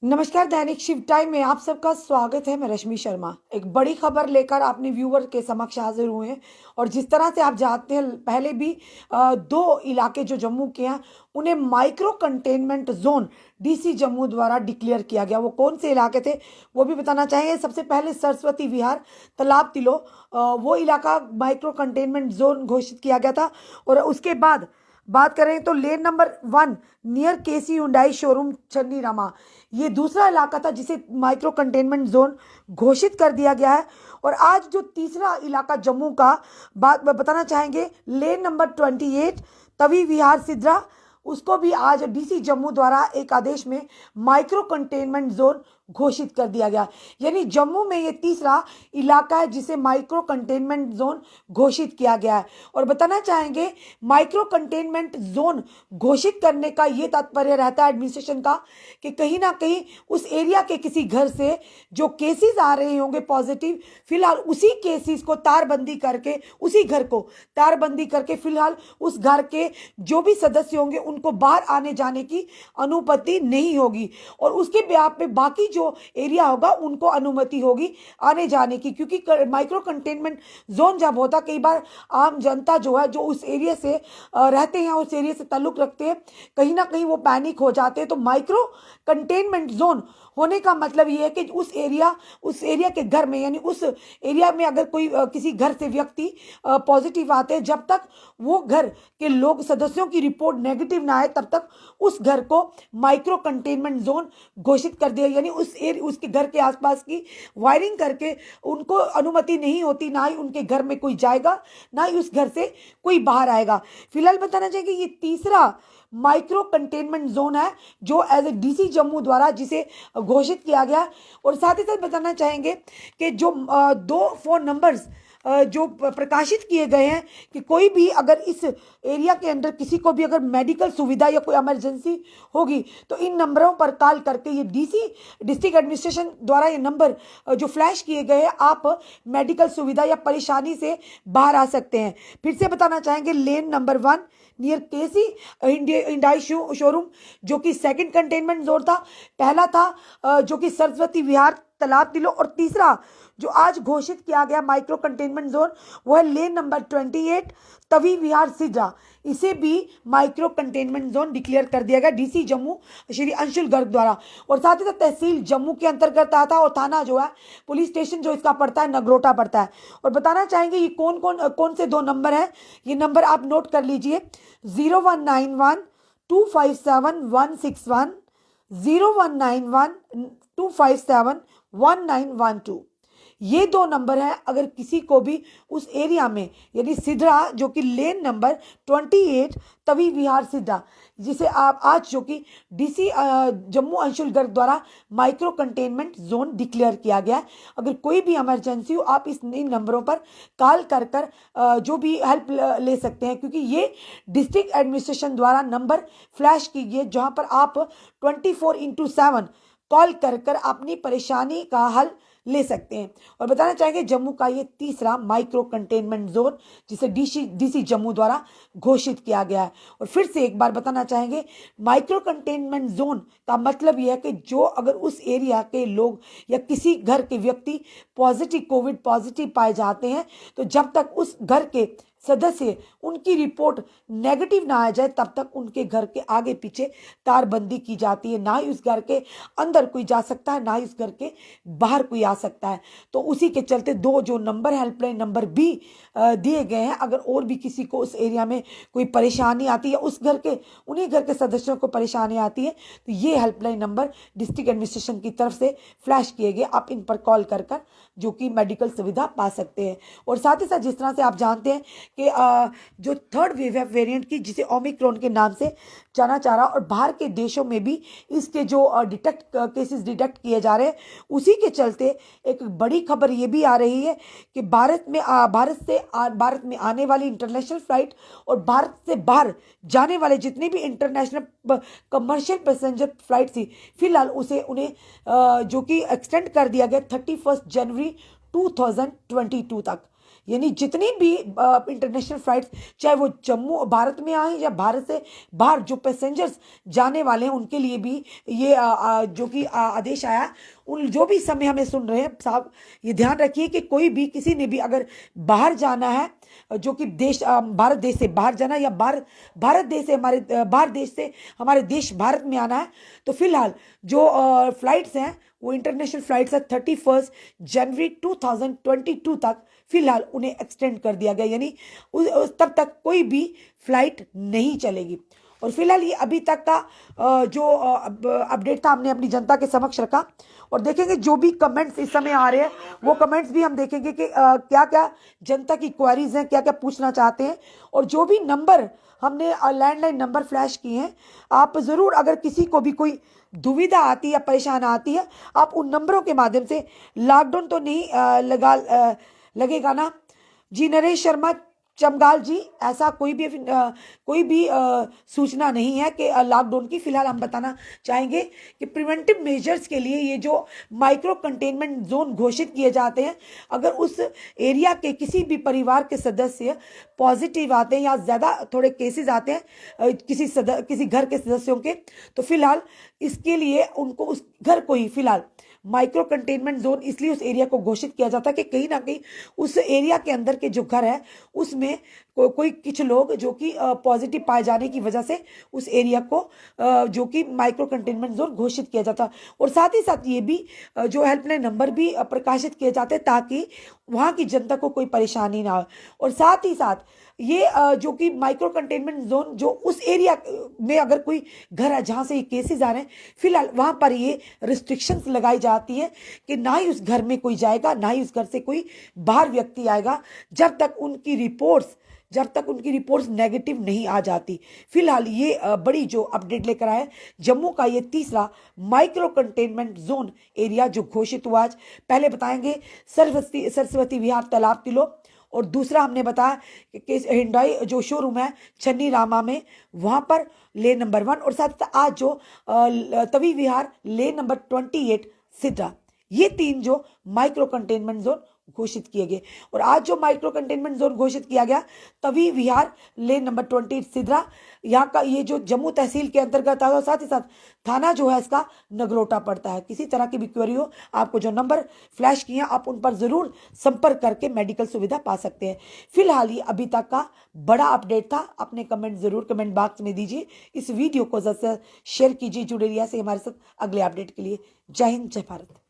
नमस्कार। दैनिक शिव टाइम में आप सबका स्वागत है। मैं रश्मि शर्मा एक बड़ी खबर लेकर अपने व्यूवर के समक्ष हाजिर हुए हैं। और जिस तरह से आप जानते हैं, पहले भी दो इलाके जो जम्मू के हैं उन्हें micro containment zone DC Jammu द्वारा डिक्लेयर किया गया। वो कौन से इलाके थे वो भी बताना चाहेंगे। सबसे पहले सरस्वती विहार, तालाब तिलो, वो इलाका माइक्रो कंटेनमेंट जोन घोषित किया गया था। और उसके बाद बात करें तो लेन नंबर 1 नियर केसी हुंडई शोरूम चन्नी रामा, ये दूसरा इलाका था जिसे माइक्रो कंटेनमेंट जोन घोषित कर दिया गया है। और आज जो तीसरा इलाका जम्मू का बात बताना चाहेंगे, लेन नंबर 28 तवी विहार सिद्रा, उसको भी आज डीसी जम्मू द्वारा एक आदेश में माइक्रो कंटेनमेंट जोन घोषित कर दिया गया। यानी जम्मू में ये तीसरा इलाका है जिसे माइक्रो कंटेनमेंट जोन घोषित किया गया है। और बताना चाहेंगे, माइक्रो कंटेनमेंट जोन घोषित करने का ये तात्पर्य रहता है एडमिनिस्ट्रेशन का कि कहीं ना कहीं उस एरिया के किसी घर से जो केसेस आ रहे होंगे पॉजिटिव, फिलहाल उसी केसेस को तारबंदी करके, उसी घर को तारबंदी करके फिलहाल उस घर के जो भी सदस्य होंगे उनको बाहर आने जाने की अनुमति नहीं होगी। और उसके ब्याह पे बाकी जो एरिया होगा उनको अनुमति होगी आने जाने की। क्योंकि माइक्रो कंटेनमेंट जोन जब होता, कई बार आम जनता जो है, जो उस एरिया से रहते हैं, उस एरिया से ताल्लुक रखते हैं, कहीं ना कहीं वो पैनिक हो जाते हैं। तो माइक्रो कंटेनमेंट जोन होने का मतलब ये है कि उस एरिया के घर में, यानी उस एरिया में अगर कोई किसी घर से व्यक्ति पॉजिटिव आते हैं, जब तक वो घर के लोग सदस्यों की रिपोर्ट नेगेटिव ना आए तब तक उस घर को माइक्रो कंटेनमेंट जोन घोषित कर दिया। यानी उसके घर के आसपास की वायरिंग करके उनको अनुमति नहीं होती, ना ही उनके घर में कोई जाएगा, ना ही उस घर से कोई बाहर आएगा। फिलहाल बताना चाहिए कि ये तीसरा माइक्रो कंटेनमेंट जोन है जो एज ए डीसी जम्मू द्वारा जिसे घोषित किया गया। और साथ ही साथ बताना चाहेंगे कि जो दो फोन नंबर्स जो प्रकाशित किए गए हैं कि कोई भी अगर इस एरिया के अंदर किसी को भी अगर मेडिकल सुविधा या कोई इमरजेंसी होगी तो इन नंबरों पर कॉल करके, ये डीसी डिस्ट्रिक्ट एडमिनिस्ट्रेशन द्वारा ये नंबर जो फ्लैश किए गए हैं, आप मेडिकल सुविधा या परेशानी से बाहर आ सकते हैं। फिर से बताना चाहेंगे, लेन नंबर 1 नियर केसी हुंडई शोरूम जो कि सेकंड कंटेनमेंट जोन था। पहला था जो कि सरस्वती विहार, तालाब तिलो, और तीसरा जो आज घोषित किया गया माइक्रो कंटेनमेंट जोन वो है लेन नंबर 28 तवी विहार सिद्रा। इसे भी माइक्रो कंटेनमेंट जोन डिक्लेयर कर दिया गया डीसी जम्मू श्री अंशुल गर्ग द्वारा। और साथ ही साथ तहसील जम्मू के अंतर्गत आता है और थाना जो है, पुलिस स्टेशन जो इसका पड़ता है, नगरोटा पड़ता है। और बताना चाहेंगे ये कौन से दो नंबर हैं, ये नंबर आप नोट कर लीजिए। 0191 257 161, 0191 257 1912, ये दो नंबर हैं। अगर किसी को भी उस एरिया में, यानी सिद्रा जो कि लेन नंबर 28 तवी विहार सिद्रा, जिसे आप आज जो कि डीसी जम्मू अंशुल गर्ग द्वारा माइक्रो कंटेनमेंट जोन डिक्लेयर किया गया है, अगर कोई भी इमरजेंसी हो आप इन नंबरों पर कॉल कर जो भी हेल्प ले सकते हैं। क्योंकि ये डिस्ट्रिक्ट एडमिनिस्ट्रेशन द्वारा नंबर फ्लैश की गई, जहां पर आप 24x7 कॉल कर अपनी परेशानी का हल ले सकते हैं। और बताना चाहेंगे, जम्मू का ये तीसरा माइक्रो कंटेनमेंट जोन जिसे डीसी जम्मू द्वारा घोषित किया गया है। और फिर से एक बार बताना चाहेंगे, माइक्रो कंटेनमेंट जोन का मतलब यह है कि जो अगर उस एरिया के लोग या किसी घर के व्यक्ति कोविड पॉजिटिव पाए जाते हैं, तो जब तक उस घर के सदस्य उनकी रिपोर्ट नेगेटिव ना आ जाए तब तक उनके घर के आगे पीछे तारबंदी की जाती है। ना ही उस घर के अंदर कोई जा सकता है, ना ही उस घर के बाहर कोई आ सकता है। तो उसी के चलते दो जो नंबर, हेल्पलाइन नंबर भी दिए गए हैं। अगर और भी किसी को उस एरिया में कोई परेशानी आती है, उस घर के उन्हीं घर के सदस्यों को परेशानी आती है, तो ये हेल्पलाइन नंबर डिस्ट्रिक्ट एडमिनिस्ट्रेशन की तरफ से फ्लैश किए गए। आप इन पर कॉल कर जो कि मेडिकल सुविधा पा सकते हैं। और साथ ही साथ जिस तरह से आप जानते हैं कि जो थर्ड वेव है वेरिएंट की, जिसे ओमिक्रॉन के नाम से जाना जा रहा, और बाहर के देशों में भी इसके जो केसेस डिटेक्ट किए जा रहे हैं, उसी के चलते एक बड़ी खबर ये भी आ रही है कि भारत में आने वाली इंटरनेशनल फ्लाइट और भारत से बाहर जाने वाले जितने भी इंटरनेशनल कमर्शियल पैसेंजर फ्लाइट थी, फिलहाल उन्हें जो कि एक्सटेंड कर दिया गया 31 जनवरी 2022 तक। यानी जितनी भी इंटरनेशनल फ्लाइट्स, चाहे वो जम्मू भारत में आए या भारत से बाहर जो पैसेंजर्स जाने वाले हैं, उनके लिए भी ये जो कि आदेश आया। उन जो भी समय हमें सुन रहे हैं साहब, ये ध्यान रखिए कि कोई भी किसी ने भी अगर बाहर जाना है, जो कि भारत देश से बाहर जाना या भारत देश से बाहर देश से हमारे देश भारत में आना है, तो फिलहाल जो फ्लाइट्स हैं वो इंटरनेशनल फ्लाइट्स है 31 जनवरी 2022 तक फिलहाल उन्हें एक्सटेंड कर दिया गया, यानी तब तक कोई भी फ्लाइट नहीं चलेगी। और फिलहाल ये अभी तक का जो अपडेट था हमने अपनी जनता के समक्ष रखा। और देखेंगे जो भी कमेंट्स इस समय आ रहे हैं, वो कमेंट्स भी हम देखेंगे कि क्या क्या जनता की क्वेरीज हैं, क्या क्या पूछना चाहते हैं। और जो भी नंबर हमने लैंडलाइन नंबर फ्लैश किए हैं, आप ज़रूर अगर किसी को भी कोई दुविधा आती है या परेशान आती है, आप उन नंबरों के माध्यम से, लॉकडाउन तो नहीं लगेगा ना जी? नरेश शर्मा चमगाल जी, ऐसा कोई भी सूचना नहीं है कि लॉकडाउन की। फिलहाल हम बताना चाहेंगे कि प्रिवेंटिव मेजर्स के लिए ये जो माइक्रो कंटेनमेंट जोन घोषित किए जाते हैं, अगर उस एरिया के किसी भी परिवार के सदस्य पॉजिटिव आते हैं या ज़्यादा थोड़े केसेस आते हैं किसी घर के सदस्यों के, तो फिलहाल इसके लिए उनको उस घर को ही फिलहाल माइक्रो कंटेनमेंट जोन इसलिए उस एरिया को घोषित किया जाता है कि कहीं ना कहीं उस एरिया के अंदर के जो घर है उसमें कोई कुछ लोग जो कि पॉजिटिव पाए जाने की वजह से उस एरिया को जो कि माइक्रो कंटेनमेंट जोन घोषित किया जाता। और साथ ही साथ ये भी जो हेल्पलाइन नंबर भी प्रकाशित किए जाते हैं ताकि वहाँ की जनता को कोई परेशानी ना हो। और साथ ही साथ ये जो कि माइक्रो कंटेनमेंट जोन जो उस एरिया में अगर कोई घर है जहाँ से ये केसेस आ रहे हैं, फिलहाल वहाँ पर ये रिस्ट्रिक्शंस लगाई जाती है कि ना ही उस घर में कोई जाएगा, ना ही उस घर से कोई बाहर व्यक्ति आएगा जब तक उनकी रिपोर्ट्स नेगेटिव नहीं आ जाती। फिलहाल ये बड़ी जो अपडेट लेकर आया जम्मू का ये तीसरा माइक्रो कंटेनमेंट जोन एरिया जो घोषित हुआ आज। पहले बताएंगे सरस्वती विहार तालाब तिलो, और दूसरा हमने बताया कि हिंडई जो शोरूम है छन्नी रामा में, वहाँ पर लेन नंबर 1, और साथ आज जो तवी विहार लेन नंबर 28 सिद्रा, ये 3 जो माइक्रो कंटेनमेंट जोन घोषित किए गए। और आज जो माइक्रो कंटेनमेंट जोन घोषित किया गया तवी विहार लेन नंबर 28 सिद्रा, यहाँ का ये जो जम्मू तहसील के अंतर्गत आता है, साथ ही साथ थाना जो है इसका नगरोटा पड़ता है। किसी तरह की भी क्वेरी हो, आपको जो नंबर फ्लैश किए आप उन पर जरूर संपर्क करके मेडिकल सुविधा पा सकते हैं। फिलहाल ये अभी तक का बड़ा अपडेट था। अपने कमेंट जरूर कमेंट बॉक्स में दीजिए, इस वीडियो को ज़्यादा से शेयर कीजिए, जुड़े रहिए से हमारे साथ अगले अपडेट के लिए। जय हिंद, जय भारत।